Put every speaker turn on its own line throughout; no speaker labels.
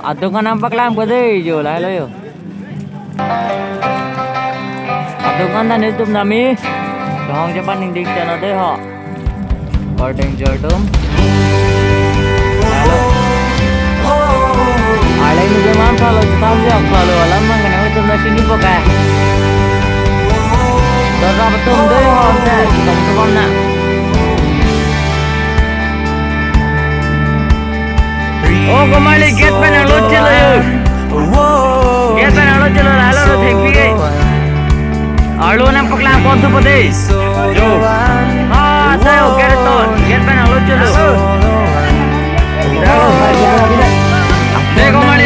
Atung kan nampak lampu deh, jo lah lo yo. Atung kan tan YouTube nami, dong japan ning channel deh ho. Ordeng jortum. Lalu, ada yang juga mampu lo cetam jam kalau alam mang kena itu nasi ni pokai. Dorang betul deh ho, saya kita betul nak. Oh kembali get pen yang lucu lo yuk. Get pen yang lucu lo lalu lo tengpi ke. Alu nampak lah kau tu putih. Jo. Ah, saya get itu. Get pen yang lucu lo. Dah lo. Deh kembali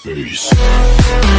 Peace.